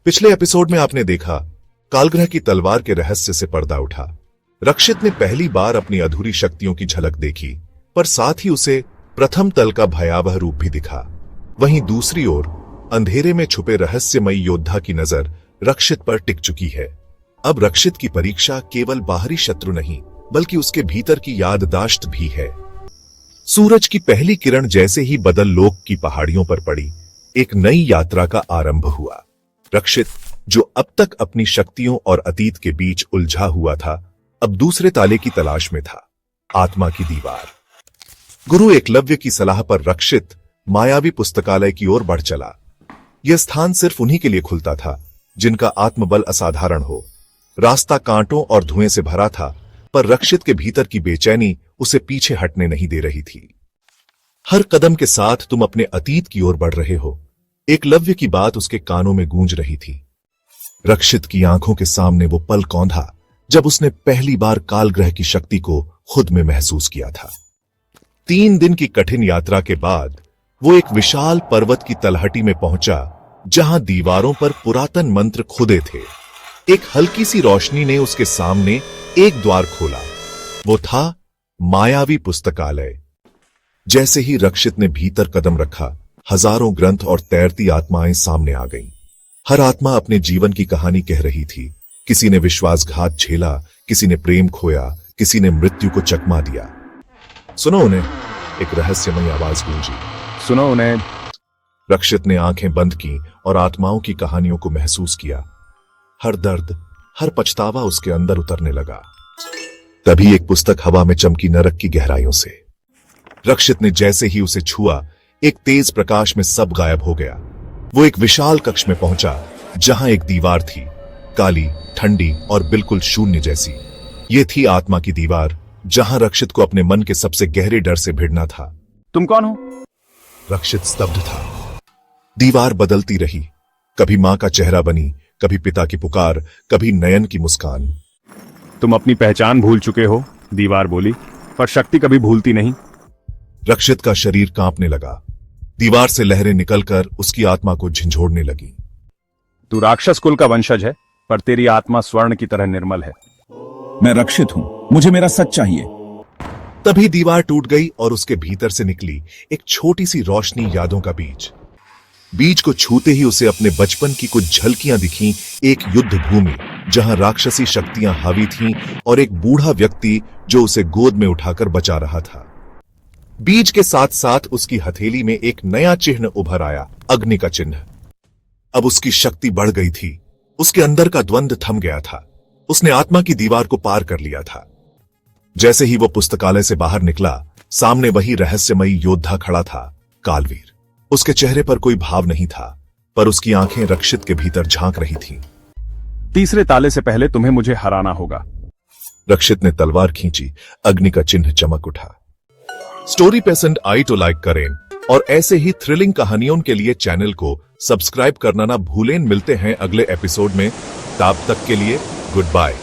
पिछले एपिसोड में आपने देखा कालग्रह की तलवार के रहस्य से पर्दा उठा। रक्षित ने पहली बार अपनी अधूरी शक्तियों की झलक देखी, पर साथ ही उसे प्रथम तल का भयावह रूप भी दिखा। वहीं दूसरी ओर अंधेरे में छुपे रहस्यमयी योद्धा की नजर रक्षित पर टिक चुकी है। अब रक्षित की परीक्षा केवल बाहरी शत्रु नहीं, बल्कि उसके भीतर की याददाश्त भी है। सूरज की पहली किरण जैसे ही बदल लोक की पहाड़ियों पर पड़ी, एक नई यात्रा का आरंभ हुआ। रक्षित, जो अब तक अपनी शक्तियों और अतीत के बीच उलझा हुआ था, अब दूसरे ताले की तलाश में था, आत्मा की दीवार। गुरु एकलव्य की सलाह पर रक्षित मायावी पुस्तकालय की ओर बढ़ चला। यह स्थान सिर्फ उन्हीं के लिए खुलता था जिनका आत्मबल असाधारण हो। रास्ता कांटों और धुएं से भरा था, पर रक्षित के भीतर की बेचैनी उसे पीछे हटने नहीं दे रही थी। हर कदम के साथ तुम अपने अतीत की ओर बढ़ रहे हो, एकलव्य की बात उसके कानों में गूंज रही थी। रक्षित की आंखों के सामने वो पल कौंधा जब उसने पहली बार कालग्रह की शक्ति को खुद में महसूस किया था। 3 दिन की कठिन यात्रा के बाद वो एक विशाल पर्वत की तलहटी में पहुंचा, जहां दीवारों पर पुरातन मंत्र खुदे थे। एक हल्की सी रोशनी ने उसके सामने एक द्वार खोला। वो था मायावी पुस्तकालय। जैसे ही रक्षित ने भीतर कदम रखा, हजारों ग्रंथ और तैरती आत्माएं सामने आ गईं। हर आत्मा अपने जीवन की कहानी कह रही थी। किसी ने विश्वासघात झेला, किसी ने प्रेम खोया, किसी ने मृत्यु को चकमा दिया। सुनो उन्हें, एक रहस्यमयी आवाज गूंजी। सुनो उन्हें। रक्षित ने आंखें बंद की और आत्माओं की कहानियों को महसूस किया। हर दर्द, हर पछतावा उसके अंदर उतरने लगा। तभी एक पुस्तक हवा में चमकी नरक की गहराइयों से। रक्षित ने जैसे ही उसे छुआ, एक तेज प्रकाश में सब गायब हो गया। वो एक विशाल कक्ष में पहुंचा, जहां एक दीवार थी, काली, ठंडी और बिल्कुल शून्य जैसी। ये थी आत्मा की दीवार, जहां रक्षित को अपने मन के सबसे गहरे डर से भिड़ना था। तुम कौन हो? रक्षित स्तब्ध था। दीवार बदलती रही, कभी मां का चेहरा बनी, कभी पिता की पुकार, कभी नयन की मुस्कान। तुम अपनी पहचान भूल चुके हो, दीवार बोली, पर शक्ति कभी भूलती नहीं। रक्षित का शरीर कांपने लगा। दीवार से लहरें निकलकर उसकी आत्मा को झंझोड़ने लगी। तू राक्षस कुल का वंशज है, पर तेरी आत्मा स्वर्ण की तरह निर्मल है। मैं रक्षित हूं, मुझे मेरा सच चाहिए। तभी दीवार टूट गई और उसके भीतर से निकली एक छोटी सी रोशनी, यादों का बीज। बीज को छूते ही उसे अपने बचपन की कुछ झलकियां दिखीं। एक युद्ध भूमि जहां राक्षसी शक्तियां हावी थीं और एक बूढ़ा व्यक्ति जो उसे गोद में उठाकर बचा रहा था। बीज के साथ साथ उसकी हथेली में एक नया चिन्ह उभर आया, अग्नि का चिन्ह। अब उसकी शक्ति बढ़ गई थी। उसके अंदर का द्वंद्व थम गया था। उसने आत्मा की दीवार को पार कर लिया था। जैसे ही वो पुस्तकालय से बाहर निकला, सामने वही रहस्यमयी योद्धा खड़ा था, कालवीर। उसके चेहरे पर कोई भाव नहीं था, पर उसकी आंखें रक्षित के भीतर झांक रही थीं। तीसरे ताले से पहले तुम्हें मुझे हराना होगा। रक्षित ने तलवार खींची, अग्नि का चिन्ह चमक उठा। स्टोरी पसंद आई तो लाइक करें और ऐसे ही थ्रिलिंग कहानियों के लिए चैनल को सब्सक्राइब करना ना भूलें। मिलते हैं अगले एपिसोड में, तब तक के लिए गुड बाय।